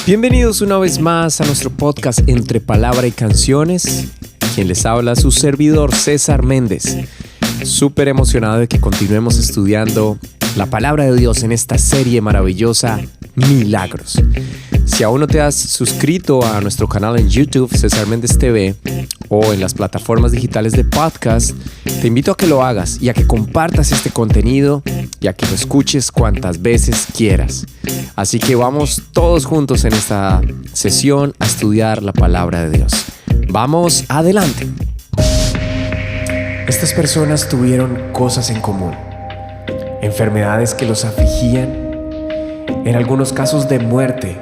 Bienvenidos una vez más a nuestro podcast Entre Palabra y Canciones. Quien les habla, su servidor César Méndez. Súper emocionado de que continuemos estudiando la palabra de Dios en esta serie maravillosa, Milagros. Si aún no te has suscrito a nuestro canal en YouTube, César Méndez TV, o en las plataformas digitales de podcast, te invito a que lo hagas y a que compartas este contenido y a que lo escuches cuantas veces quieras. Así que vamos todos juntos en esta sesión a estudiar la palabra de Dios. ¡Vamos adelante! Estas personas tuvieron cosas en común. Enfermedades que los afligían, en algunos casos de muerte.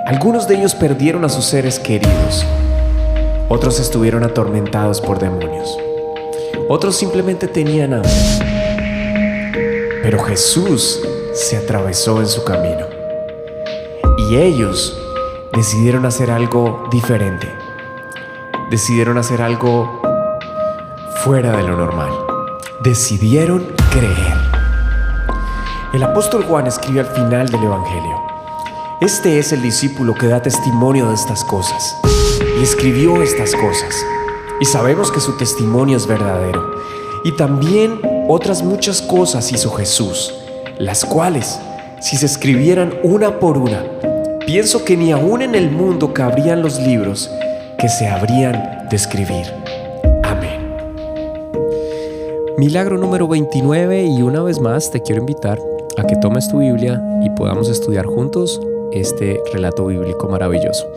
Algunos de ellos perdieron a sus seres queridos. Otros estuvieron atormentados por demonios. Otros simplemente tenían hambre. Pero Jesús se atravesó en su camino. Y ellos decidieron hacer algo diferente. Decidieron hacer algo fuera de lo normal. Decidieron creer. El apóstol Juan escribe al final del Evangelio: este es el discípulo que da testimonio de estas cosas, y escribió estas cosas, y sabemos que su testimonio es verdadero. Y también otras muchas cosas hizo Jesús, las cuales, si se escribieran una por una, pienso que ni aún en el mundo cabrían los libros que se habrían de escribir. Amén. Milagro número 29, y una vez más te quiero invitar a que tomes tu Biblia y podamos estudiar juntos este relato bíblico maravilloso.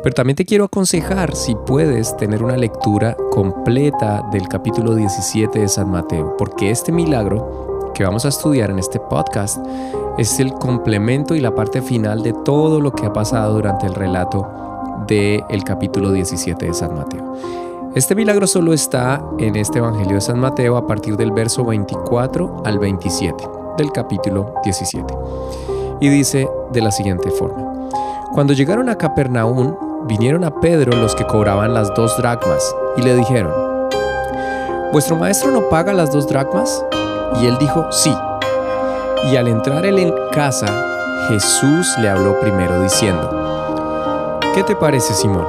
Pero también te quiero aconsejar, si puedes, tener una lectura completa del capítulo 17 de San Mateo, porque este milagro que vamos a estudiar en este podcast es el complemento y la parte final de todo lo que ha pasado durante el relato del capítulo 17 de San Mateo. Este milagro solo está en este Evangelio de San Mateo a partir del verso 24 al 27 del capítulo 17. Y dice de la siguiente forma: cuando llegaron a Capernaum, vinieron a Pedro los que cobraban las 2 dracmas y le dijeron: ¿vuestro maestro no paga las 2 dracmas? Y él dijo: sí. Y al entrar él en casa, Jesús le habló primero diciendo: ¿qué te parece, Simón?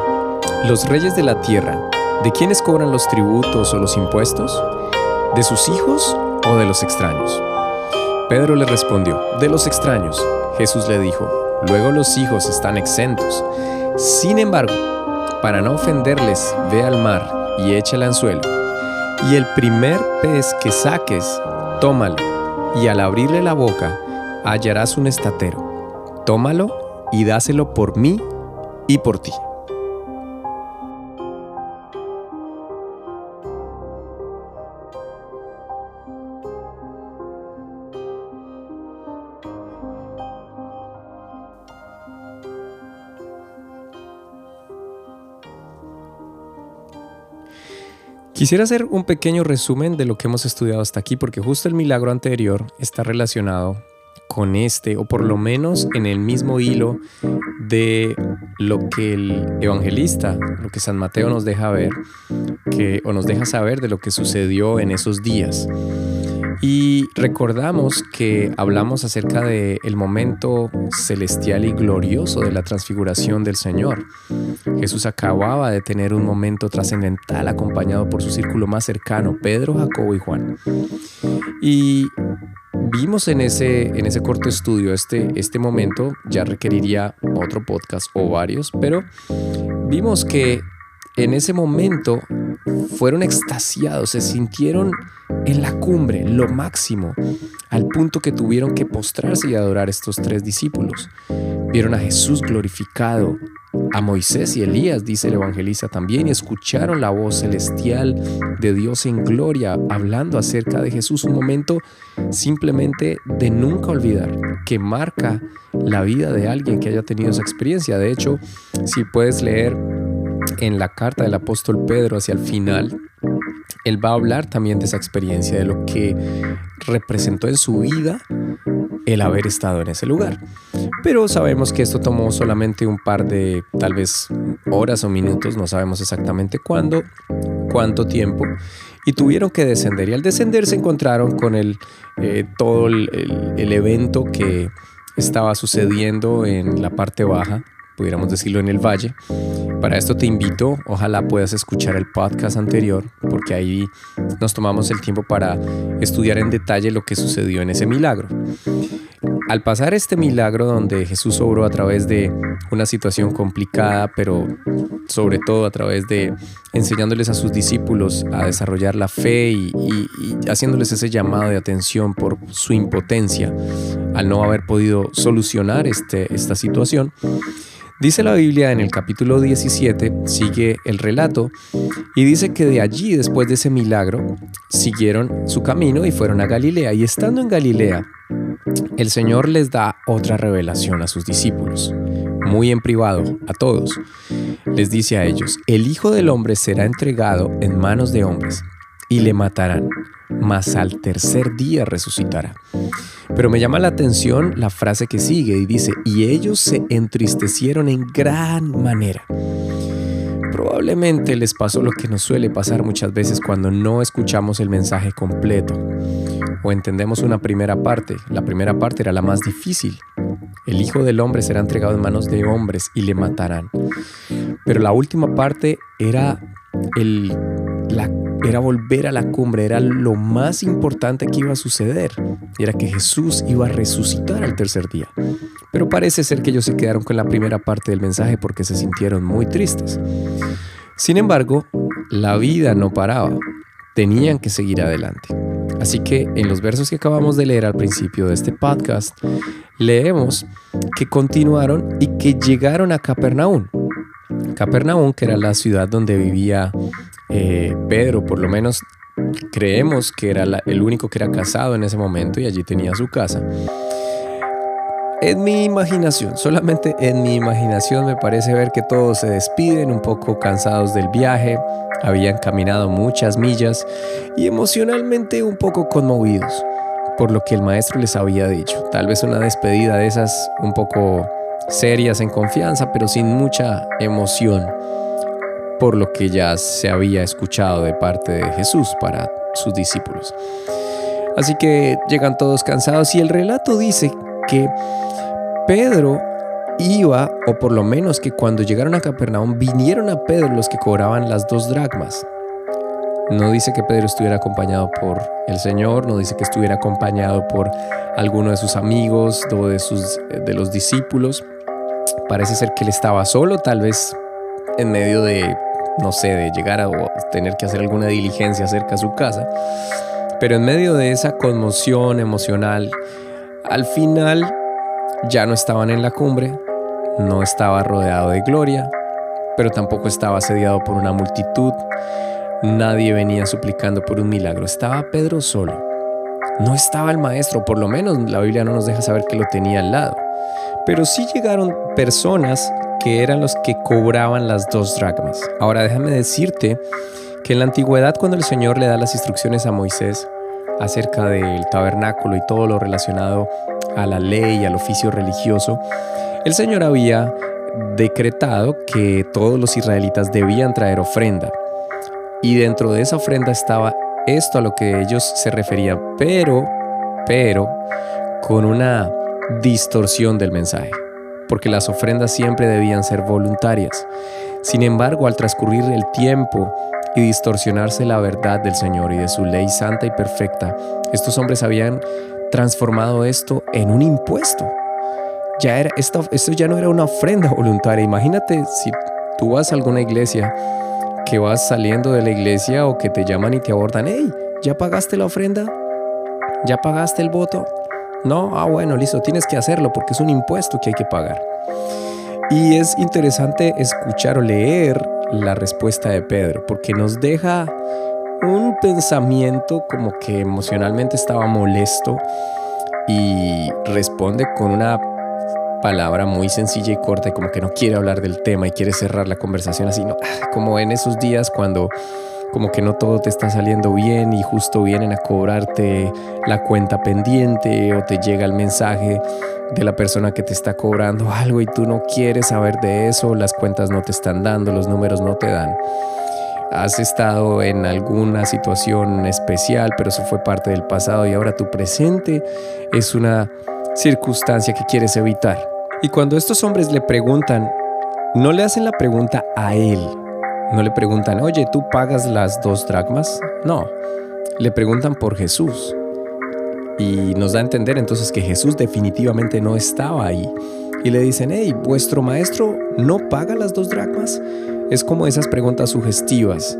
¿Los reyes de la tierra, de quiénes cobran los tributos o los impuestos? ¿De sus hijos o de los extraños? Pedro le respondió: de los extraños. Jesús le dijo: luego los hijos están exentos. Sin embargo, para no ofenderles, ve al mar y echa el anzuelo, y el primer pez que saques, tómalo, y al abrirle la boca, hallarás un estatero. Tómalo y dáselo por mí y por ti. Quisiera hacer un pequeño resumen de lo que hemos estudiado hasta aquí, porque justo el milagro anterior está relacionado con este, o por lo menos en el mismo hilo de lo que el evangelista, lo que San Mateo nos deja ver, o nos deja saber de lo que sucedió en esos días. Y recordamos que hablamos acerca del momento celestial y glorioso de la transfiguración del Señor. Jesús acababa de tener un momento trascendental acompañado por su círculo más cercano, Pedro, Jacobo y Juan. Y vimos en ese corto estudio este momento, ya requeriría otro podcast o varios, pero vimos que en ese momento fueron extasiados, se sintieron en la cumbre, lo máximo, al punto que tuvieron que postrarse y adorar estos 3 discípulos. Vieron a Jesús glorificado, a Moisés y Elías, dice el evangelista también, y escucharon la voz celestial de Dios en gloria hablando acerca de Jesús, un momento simplemente de nunca olvidar, que marca la vida de alguien que haya tenido esa experiencia. De hecho, si puedes leer en la carta del apóstol Pedro hacia el final, él va a hablar también de esa experiencia, de lo que representó en su vida el haber estado en ese lugar. Pero sabemos que esto tomó solamente un par de, tal vez, horas o minutos, no sabemos exactamente cuánto tiempo, y tuvieron que descender. Y al descender se encontraron con todo el evento que estaba sucediendo en la parte baja, pudiéramos decirlo en el valle. Para esto te invito, ojalá puedas escuchar el podcast anterior, porque ahí nos tomamos el tiempo para estudiar en detalle lo que sucedió en ese milagro. Al pasar este milagro donde Jesús obró a través de una situación complicada, pero sobre todo a través de enseñándoles a sus discípulos a desarrollar la fe y haciéndoles ese llamado de atención por su impotencia al no haber podido solucionar esta situación, dice la Biblia en el capítulo 17, sigue el relato y dice que de allí, después de ese milagro, siguieron su camino y fueron a Galilea. Y estando en Galilea, el Señor les da otra revelación a sus discípulos, muy en privado, a todos. Les dice a ellos: el Hijo del Hombre será entregado en manos de hombres y le matarán, mas al tercer día resucitará. Pero me llama la atención la frase que sigue y dice: y ellos se entristecieron en gran manera. Probablemente les pasó lo que nos suele pasar muchas veces cuando no escuchamos el mensaje completo o entendemos una primera parte. La primera parte era la más difícil. El Hijo del Hombre será entregado en manos de hombres y le matarán. Pero la última parte era volver a la cumbre, era lo más importante que iba a suceder, y era que Jesús iba a resucitar al tercer día. Pero parece ser que ellos se quedaron con la primera parte del mensaje porque se sintieron muy tristes. Sin embargo, la vida no paraba, tenían que seguir adelante. Así que en los versos que acabamos de leer al principio de este podcast, leemos que continuaron y que llegaron a Capernaum. Capernaum, que era la ciudad donde vivía Pedro, por lo menos creemos que era el único que era casado en ese momento y allí tenía su casa. En mi imaginación, solamente en mi imaginación, me parece ver que todos se despiden un poco cansados del viaje, habían caminado muchas millas y emocionalmente un poco conmovidos por lo que el maestro les había dicho. Tal vez una despedida de esas un poco serias en confianza, pero sin mucha emoción por lo que ya se había escuchado de parte de Jesús para sus discípulos. Así que llegan todos cansados y el relato dice que Pedro iba, o por lo menos que cuando llegaron a Capernaum vinieron a Pedro los que cobraban las 2 dracmas. No dice que Pedro estuviera acompañado por el Señor, no dice que estuviera acompañado por alguno de sus amigos o de los discípulos. Parece ser que él estaba solo, tal vez en medio de, no sé, de llegar a tener que hacer alguna diligencia cerca a su casa. Pero en medio de esa conmoción emocional, al final ya no estaban en la cumbre, no estaba rodeado de gloria, pero tampoco estaba asediado por una multitud. Nadie venía suplicando por un milagro. Estaba Pedro solo. No estaba el maestro, por lo menos la Biblia no nos deja saber que lo tenía al lado. Pero sí llegaron personas que eran los que cobraban las 2 dracmas. Ahora déjame decirte que en la antigüedad, cuando el Señor le da las instrucciones a Moisés acerca del tabernáculo y todo lo relacionado a la ley y al oficio religioso, el Señor había decretado que todos los israelitas debían traer ofrenda. Y dentro de esa ofrenda estaba esto a lo que ellos se referían, pero con una distorsión del mensaje, porque las ofrendas siempre debían ser voluntarias. Sin embargo, al transcurrir el tiempo y distorsionarse la verdad del Señor y de su ley santa y perfecta, estos hombres habían transformado esto en un impuesto. Esto ya no era una ofrenda voluntaria. Imagínate si tú vas a alguna iglesia, que vas saliendo de la iglesia o que te llaman y te abordan: hey, ¿ya pagaste la ofrenda? ¿Ya pagaste el voto? No, bueno, listo, tienes que hacerlo porque es un impuesto que hay que pagar. Y es interesante escuchar o leer la respuesta de Pedro, porque nos deja un pensamiento como que emocionalmente estaba molesto y responde con una palabra muy sencilla y corta, como que no quiere hablar del tema y quiere cerrar la conversación así, ¿no? Como en esos días cuando como que no todo te está saliendo bien y justo vienen a cobrarte la cuenta pendiente, o te llega el mensaje de la persona que te está cobrando algo y tú no quieres saber de eso, las cuentas no te están dando, los números no te dan. Has estado en alguna situación especial, pero eso fue parte del pasado y ahora tu presente es una circunstancia que quieres evitar. Y cuando estos hombres le preguntan, no le hacen la pregunta a él. No le preguntan, oye, ¿tú pagas las 2 dracmas? No, le preguntan por Jesús. Y nos da a entender entonces que Jesús definitivamente no estaba ahí. Y le dicen, hey, ¿vuestro maestro no paga las 2 dracmas? Es como esas preguntas sugestivas,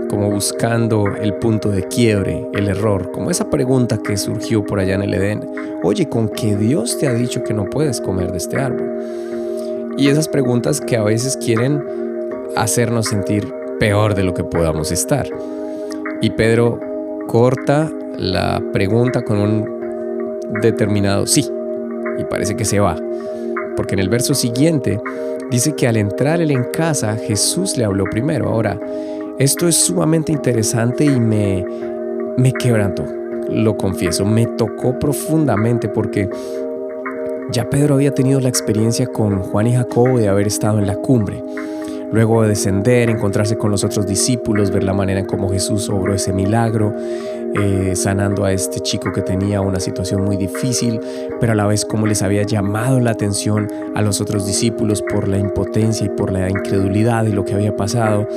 como buscando el punto de quiebre, el error, como esa pregunta que surgió por allá en el Edén. Oye, ¿con qué Dios te ha dicho que no puedes comer de este árbol? Y esas preguntas que a veces quieren hacernos sentir peor de lo que podamos estar. Y Pedro corta la pregunta con un determinado sí, y parece que se va, porque en el verso siguiente dice que al entrar él en casa, Jesús le habló primero. Ahora, esto es sumamente interesante y me quebrantó, lo confieso, me tocó profundamente porque ya Pedro había tenido la experiencia con Juan y Jacobo de haber estado en la cumbre. Luego de descender, encontrarse con los otros discípulos, ver la manera en cómo Jesús obró ese milagro, sanando a este chico que tenía una situación muy difícil, pero a la vez cómo les había llamado la atención a los otros discípulos por la impotencia y por la incredulidad de lo que había pasado.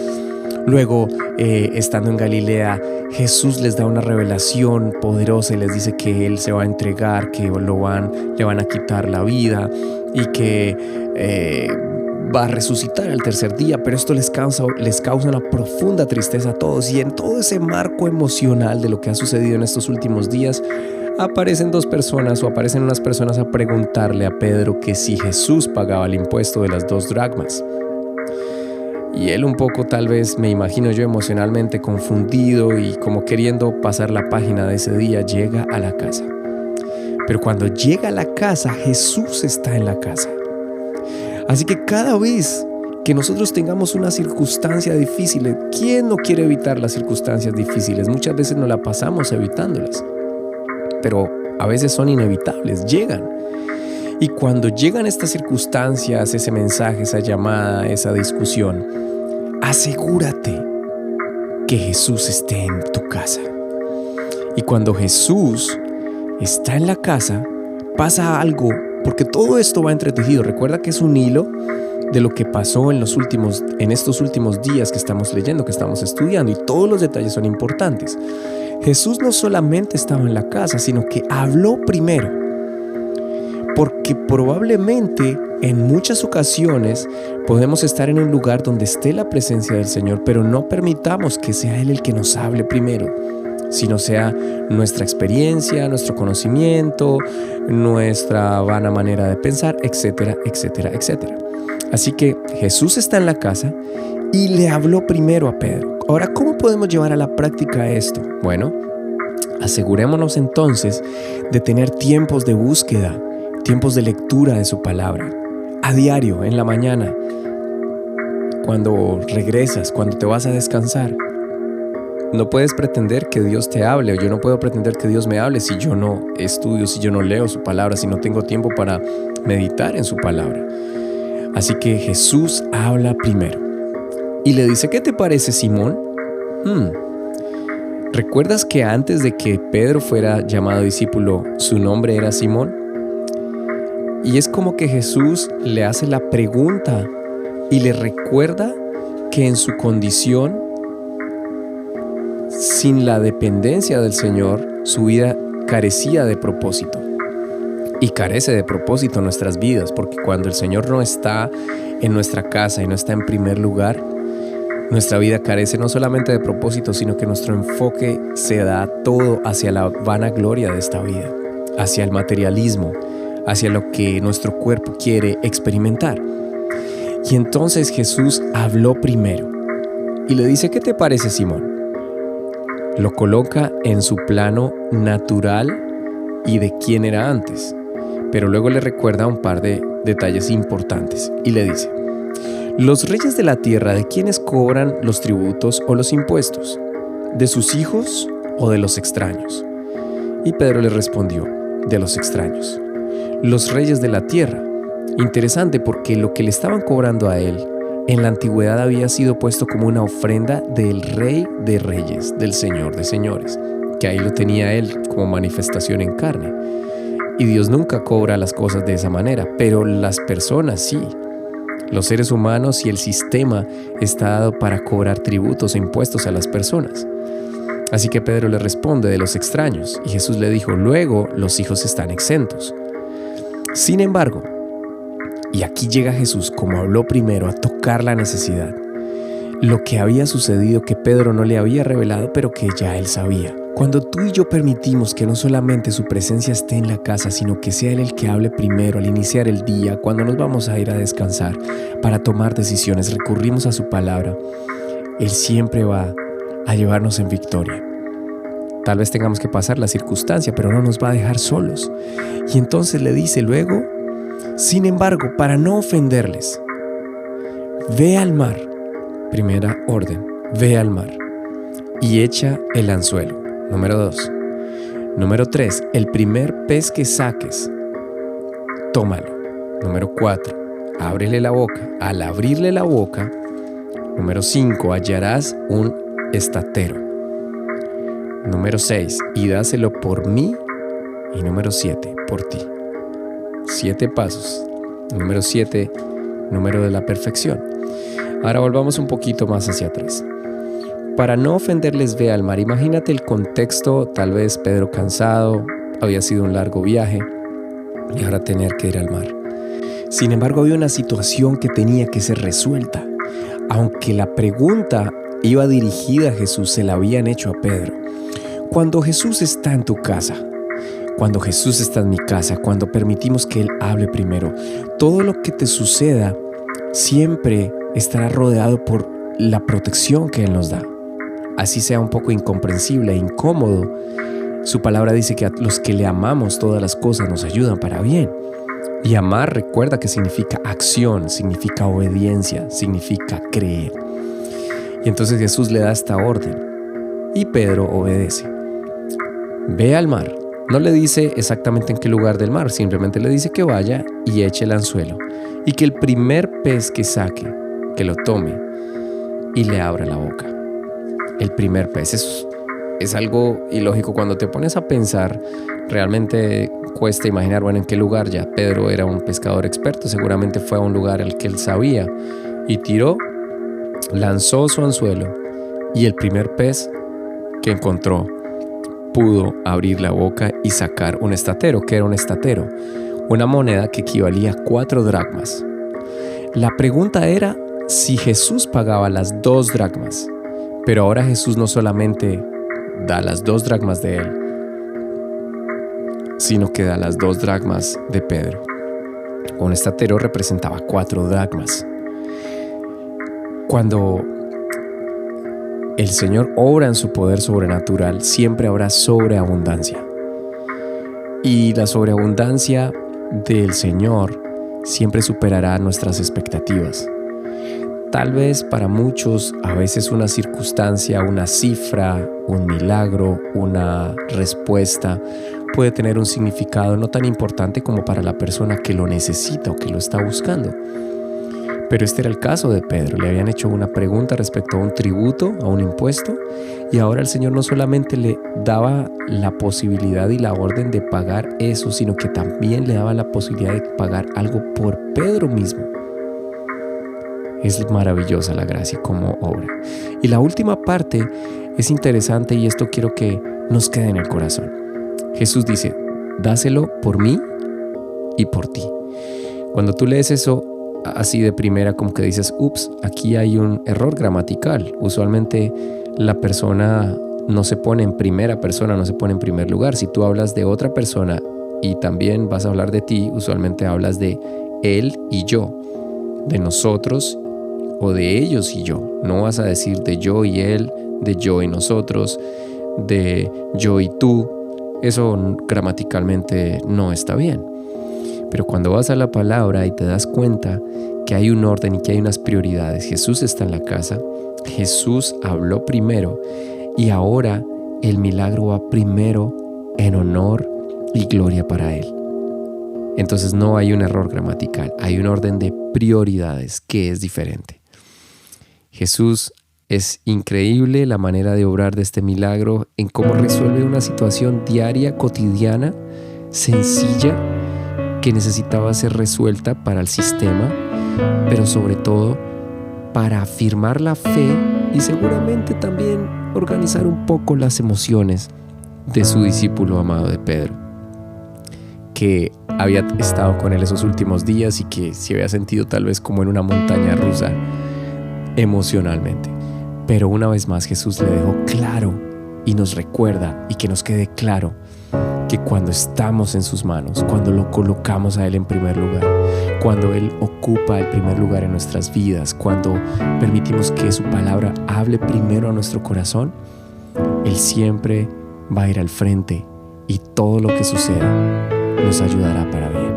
Luego, estando en Galilea, Jesús les da una revelación poderosa y les dice que Él se va a entregar, que le van a quitar la vida y que va a resucitar al tercer día, pero esto les causa una profunda tristeza a todos. Y en todo ese marco emocional de lo que ha sucedido en estos últimos días, aparecen unas personas a preguntarle a Pedro que si Jesús pagaba el impuesto de las 2 dracmas. Y él un poco, tal vez, me imagino yo, emocionalmente confundido y como queriendo pasar la página de ese día, llega a la casa. Pero cuando llega a la casa, Jesús está en la casa. Así que cada vez que nosotros tengamos una circunstancia difícil, ¿quién no quiere evitar las circunstancias difíciles? Muchas veces nos la pasamos evitándolas, pero a veces son inevitables, llegan. Y cuando llegan estas circunstancias, ese mensaje, esa llamada, esa discusión, asegúrate que Jesús esté en tu casa. Y cuando Jesús está en la casa, pasa algo, porque todo esto va entretejido. Recuerda que es un hilo de lo que pasó en estos últimos días que estamos leyendo, que estamos estudiando, y todos los detalles son importantes. Jesús no solamente estaba en la casa, sino que habló primero. Porque probablemente en muchas ocasiones podemos estar en un lugar donde esté la presencia del Señor, pero no permitamos que sea Él el que nos hable primero, sino sea nuestra experiencia, nuestro conocimiento, nuestra vana manera de pensar, etcétera, etcétera, etcétera. Así que Jesús está en la casa y le habló primero a Pedro. Ahora, ¿cómo podemos llevar a la práctica esto? Bueno, asegurémonos entonces de tener tiempos de búsqueda, tiempos de lectura de su palabra, a diario, en la mañana, cuando regresas, cuando te vas a descansar. No puedes pretender que Dios te hable, o yo no puedo pretender que Dios me hable si yo no estudio, si yo no leo su palabra, si no tengo tiempo para meditar en su palabra. Así que Jesús habla primero y le dice, ¿qué te parece, Simón? ¿Recuerdas que antes de que Pedro fuera llamado discípulo, su nombre era Simón? Y es como que Jesús le hace la pregunta y le recuerda que en su condición, sin la dependencia del Señor, su vida carecía de propósito. Y carece de propósito nuestras vidas, porque cuando el Señor no está en nuestra casa y no está en primer lugar, nuestra vida carece no solamente de propósito, sino que nuestro enfoque se da todo hacia la vanagloria de esta vida, hacia el materialismo, hacia lo que nuestro cuerpo quiere experimentar. Y entonces Jesús habló primero y le dice, ¿qué te parece, Simón? Lo coloca en su plano natural y de quién era antes, pero luego le recuerda un par de detalles importantes y le dice, los reyes de la tierra, ¿de quiénes cobran los tributos o los impuestos? ¿De sus hijos o de los extraños? Y Pedro le respondió, de los extraños. Los reyes de la tierra. Interesante, porque lo que le estaban cobrando a él en la antigüedad había sido puesto como una ofrenda del Rey de Reyes, del Señor de Señores, que ahí lo tenía él como manifestación en carne. Y Dios nunca cobra las cosas de esa manera, pero las personas sí. Los seres humanos y el sistema está dado para cobrar tributos e impuestos a las personas. Así que Pedro le responde de los extraños, y Jesús le dijo, luego los hijos están exentos. Sin embargo, y aquí llega Jesús, como habló primero, a tocar la necesidad. Lo que había sucedido que Pedro no le había revelado, pero que ya él sabía. Cuando tú y yo permitimos que no solamente su presencia esté en la casa, sino que sea Él el que hable primero al iniciar el día, cuando nos vamos a ir a descansar, para tomar decisiones, recurrimos a su palabra, Él siempre va a llevarnos en victoria. Tal vez tengamos que pasar la circunstancia, pero no nos va a dejar solos. Y entonces le dice luego, sin embargo, para no ofenderles, ve al mar, primera orden, ve al mar y echa el anzuelo. Número 2. Número 3. El primer pez que saques, tómalo. Número 4. Ábrele la boca. Al abrirle la boca, número 5. Hallarás un estatero. Número 6. Y dáselo por mí. Y número 7. Por ti. 7 pasos. Número 7. Número de la perfección. Ahora volvamos un poquito más hacia atrás. Para no ofenderles, ve al mar. Imagínate el contexto, tal vez Pedro cansado, había sido un largo viaje y ahora tener que ir al mar. Sin embargo, había una situación que tenía que ser resuelta. Aunque la pregunta iba dirigida a Jesús, se la habían hecho a Pedro. Cuando Jesús está en tu casa, cuando Jesús está en mi casa, cuando permitimos que Él hable primero, todo lo que te suceda siempre estará rodeado por la protección que Él nos da. Así sea un poco incomprensible e incómodo, su palabra dice que a los que le amamos todas las cosas nos ayudan para bien. Y amar, recuerda que significa acción, significa obediencia, significa creer. Y entonces Jesús le da esta orden y Pedro obedece. Ve al mar. No le dice exactamente en qué lugar del mar, simplemente le dice que vaya y eche el anzuelo y que el primer pez que saque, que lo tome y le abra la boca. El primer pez es algo ilógico. Cuando te pones a pensar, realmente cuesta imaginar, bueno, en qué lugar. Ya Pedro era un pescador experto, seguramente fue a un lugar al que él sabía y tiró, lanzó su anzuelo y el primer pez que encontró pudo abrir la boca y sacar un estatero. ¿Qué era un estatero? Una moneda que equivalía a 4 dracmas. La pregunta era si Jesús pagaba las 2 dracmas. Pero ahora Jesús no solamente da las 2 dracmas de Él, sino que da las 2 dracmas de Pedro. Un estatero representaba 4 dracmas. Cuando el Señor obra en su poder sobrenatural, siempre habrá sobreabundancia. Y la sobreabundancia del Señor siempre superará nuestras expectativas. Tal vez para muchos, a veces una circunstancia, una cifra, un milagro, una respuesta puede tener un significado no tan importante como para la persona que lo necesita o que lo está buscando. Pero este era el caso de Pedro. Le habían hecho una pregunta respecto a un tributo, a un impuesto, y ahora el Señor no solamente le daba la posibilidad y la orden de pagar eso, sino que también le daba la posibilidad de pagar algo por Pedro mismo. Es maravillosa la gracia como obra. Y la última parte es interesante y esto quiero que nos quede en el corazón. Jesús dice, dáselo por mí y por ti. Cuando tú lees eso así de primera, como que dices, ups, aquí hay un error gramatical. Usualmente la persona no se pone en primera persona, no se pone en primer lugar. Si tú hablas de otra persona y también vas a hablar de ti, usualmente hablas de él y yo, de nosotros o de ellos y yo. No vas a decir de yo y él, de yo y nosotros, de yo y tú. Eso gramaticalmente no está bien. Pero cuando vas a la palabra y te das cuenta que hay un orden y que hay unas prioridades, Jesús está en la casa, Jesús habló primero y ahora el milagro va primero en honor y gloria para Él. Entonces no hay un error gramatical, hay un orden de prioridades que es diferente. Jesús, es increíble la manera de obrar de este milagro en cómo resuelve una situación diaria, cotidiana, sencilla que necesitaba ser resuelta para el sistema, pero sobre todo para afirmar la fe y seguramente también organizar un poco las emociones de su discípulo amado de Pedro, que había estado con él esos últimos días y que se había sentido tal vez como en una montaña rusa emocionalmente. Pero una vez más Jesús le dejó claro y nos recuerda, y que nos quede claro, que cuando estamos en sus manos, cuando lo colocamos a Él en primer lugar, cuando Él ocupa el primer lugar en nuestras vidas, cuando permitimos que su palabra hable primero a nuestro corazón, Él siempre va a ir al frente y todo lo que suceda nos ayudará para bien.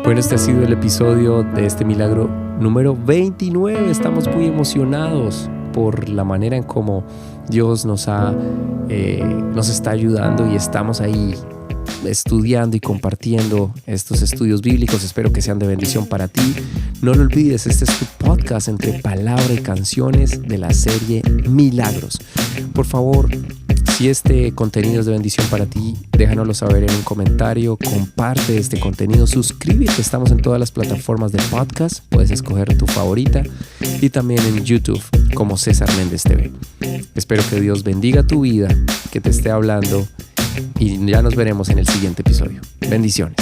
Bueno, este ha sido el episodio de este milagro número 29. Estamos muy emocionados por la manera en cómo Dios nos está ayudando, y estamos ahí estudiando y compartiendo estos estudios bíblicos. Espero que sean de bendición para ti. No lo olvides, este es tu podcast entre palabra y canciones de la serie Milagros. Por favor, si este contenido es de bendición para ti, déjanoslo saber en un comentario, comparte este contenido, suscríbete, estamos en todas las plataformas de podcast, puedes escoger tu favorita, y también en YouTube como César Méndez TV. Espero que Dios bendiga tu vida, que te esté hablando, y ya nos veremos en el siguiente episodio. Bendiciones.